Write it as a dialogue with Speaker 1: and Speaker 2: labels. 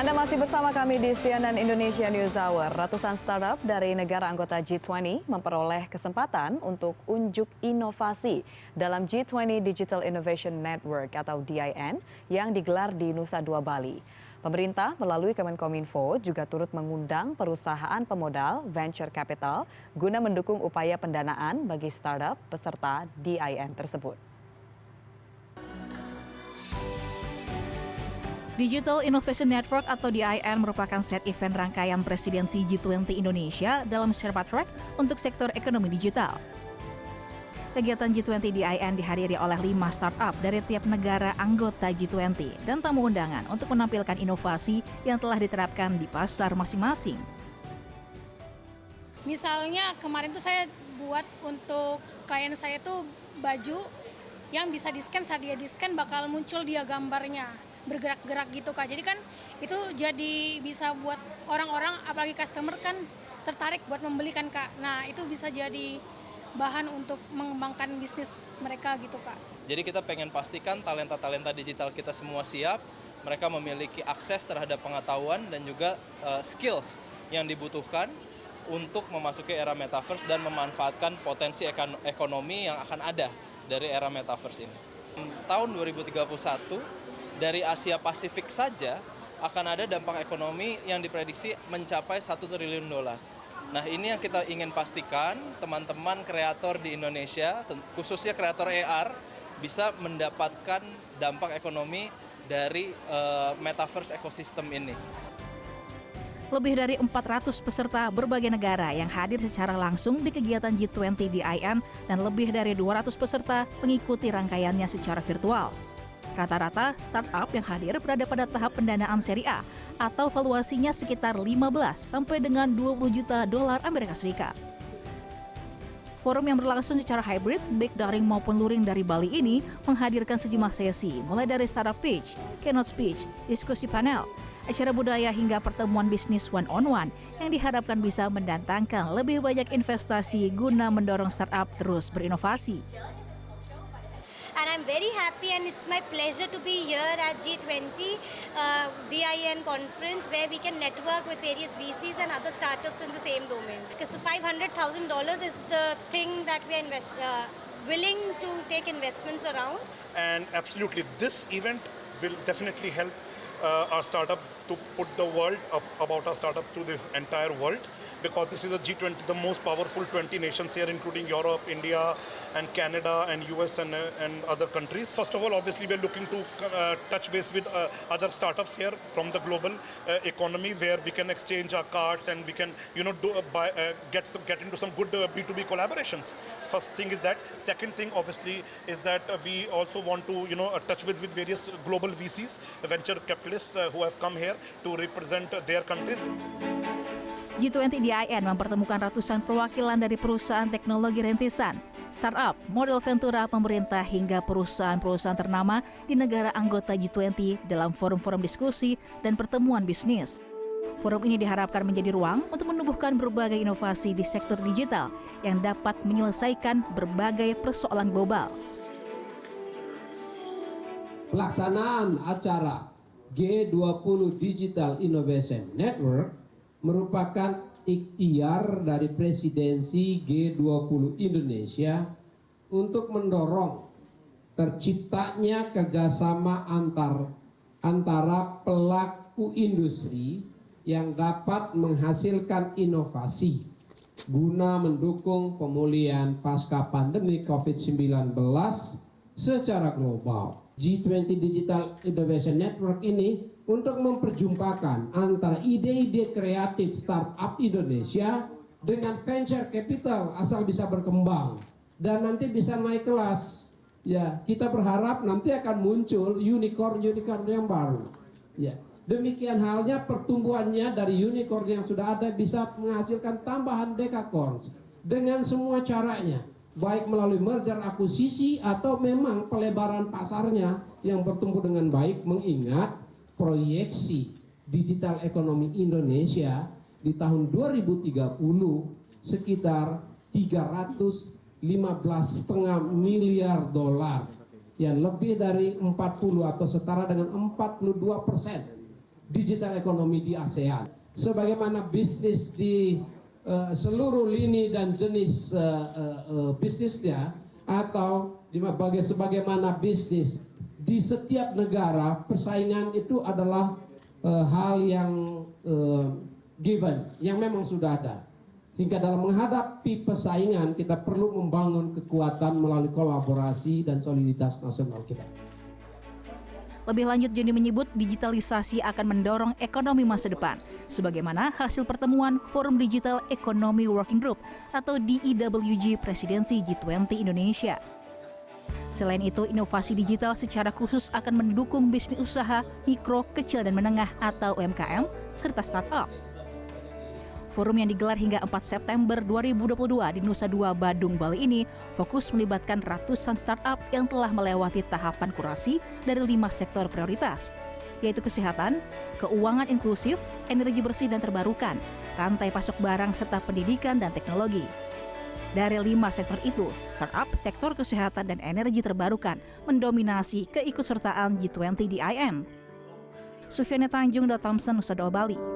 Speaker 1: Anda masih bersama kami di CNN Indonesia News Hour. Ratusan startup dari negara anggota G20 memperoleh kesempatan untuk unjuk inovasi dalam G20 Digital Innovation Network atau DIN yang digelar di Nusa Dua Bali. Pemerintah melalui Kemenkominfo juga turut mengundang perusahaan pemodal venture capital guna mendukung upaya pendanaan bagi startup peserta DIN tersebut.
Speaker 2: Digital Innovation Network atau DIN merupakan set event rangkaian presidensi G20 Indonesia dalam Sherpa Track untuk sektor ekonomi digital. Kegiatan G20 DIN dihadiri oleh 5 startup dari tiap negara anggota G20 dan tamu undangan untuk menampilkan inovasi yang telah diterapkan di pasar masing-masing.
Speaker 3: Misalnya kemarin tuh saya buat untuk klien saya tuh baju yang bisa di-scan, saat dia di-scan bakal muncul dia gambarnya. Bergerak-gerak gitu Kak, jadi kan itu jadi bisa buat orang-orang apalagi customer kan tertarik buat membeli kan Kak. Nah itu bisa jadi bahan untuk mengembangkan bisnis mereka gitu Kak.
Speaker 4: Jadi kita pengen pastikan talenta-talenta digital kita semua siap, mereka memiliki akses terhadap pengetahuan dan juga skills yang dibutuhkan untuk memasuki era metaverse dan memanfaatkan potensi ekonomi yang akan ada dari era metaverse ini. Tahun 2031 dari Asia Pasifik saja akan ada dampak ekonomi yang diprediksi mencapai 1 triliun dolar. Nah ini yang kita ingin pastikan teman-teman kreator di Indonesia, khususnya kreator AR, bisa mendapatkan dampak ekonomi dari metaverse ekosistem ini.
Speaker 2: Lebih dari 400 peserta berbagai negara yang hadir secara langsung di kegiatan G20 DIN dan lebih dari 200 peserta mengikuti rangkaiannya secara virtual. Rata-rata startup yang hadir berada pada tahap pendanaan seri A atau valuasinya sekitar 15 sampai dengan 20 juta dolar Amerika Serikat. Forum yang berlangsung secara hybrid, baik daring maupun luring dari Bali ini menghadirkan sejumlah sesi, mulai dari startup pitch, keynote speech, diskusi panel, acara budaya hingga pertemuan bisnis one-on-one yang diharapkan bisa mendatangkan lebih banyak investasi guna mendorong startup terus berinovasi.
Speaker 5: And I'm very happy and it's my pleasure to be here at G20 DIN conference where we can network with various VCs and other startups in the same domain. Because $500,000 is the thing that we are willing to take investments around.
Speaker 6: And absolutely, this event will definitely help our startup to put the word about our startup to the entire world. Because this is a G20, the most powerful 20 nations here, including Europe, India, and Canada, and US, and other countries. First of all, obviously, we're looking to touch base with other startups here from the global economy, where we can exchange our cards and we can, get into some good B2B collaborations. First thing is that. Second thing, obviously, is that we also want to, touch base with various global VCs, venture capitalists who have come here to represent their countries.
Speaker 2: G20 DIN mempertemukan ratusan perwakilan dari perusahaan teknologi rintisan, startup, model ventura pemerintah hingga perusahaan-perusahaan ternama di negara anggota G20 dalam forum-forum diskusi dan pertemuan bisnis. Forum ini diharapkan menjadi ruang untuk menumbuhkan berbagai inovasi di sektor digital yang dapat menyelesaikan berbagai persoalan global.
Speaker 7: Pelaksanaan acara G20 Digital Innovation Network merupakan ikhtiar dari presidensi G20 Indonesia untuk mendorong terciptanya kerjasama antara pelaku industri yang dapat menghasilkan inovasi guna mendukung pemulihan pasca pandemi COVID-19 secara global. G20 Digital Innovation Network ini untuk memperjumpakan antara ide-ide kreatif startup Indonesia dengan venture capital asal bisa berkembang dan nanti bisa naik kelas. Ya, kita berharap nanti akan muncul unicorn yang baru. Ya, demikian halnya pertumbuhannya dari unicorn yang sudah ada bisa menghasilkan tambahan dekakorns dengan semua caranya, baik melalui merger akuisisi atau memang pelebaran pasarnya yang bertumbuh dengan baik, mengingat proyeksi digital ekonomi Indonesia di tahun 2030 sekitar 315,5 miliar dolar, yang lebih dari 40 atau setara dengan 42% digital ekonomi di ASEAN. Sebagaimana bisnis di seluruh lini dan jenis bisnisnya, atau sebagaimana bisnis di setiap negara, persaingan itu adalah hal yang given, yang memang sudah ada. Sehingga dalam menghadapi persaingan kita perlu membangun kekuatan melalui kolaborasi dan soliditas nasional kita.
Speaker 2: Lebih lanjut, Joni menyebut digitalisasi akan mendorong ekonomi masa depan, sebagaimana hasil pertemuan Forum Digital Economy Working Group atau DEWG Presidensi G20 Indonesia. Selain itu, inovasi digital secara khusus akan mendukung bisnis usaha mikro, kecil, dan menengah atau UMKM, serta startup. Forum yang digelar hingga 4 September 2022 di Nusa Dua, Badung, Bali ini fokus melibatkan ratusan startup yang telah melewati tahapan kurasi dari 5 sektor prioritas, yaitu kesehatan, keuangan inklusif, energi bersih dan terbarukan, rantai pasok barang, serta pendidikan dan teknologi. Dari 5 sektor itu, startup, sektor kesehatan, dan energi terbarukan mendominasi keikutsertaan G20 di IN. Sufiani Tanjung, Thompson, Nusa Dua, Bali.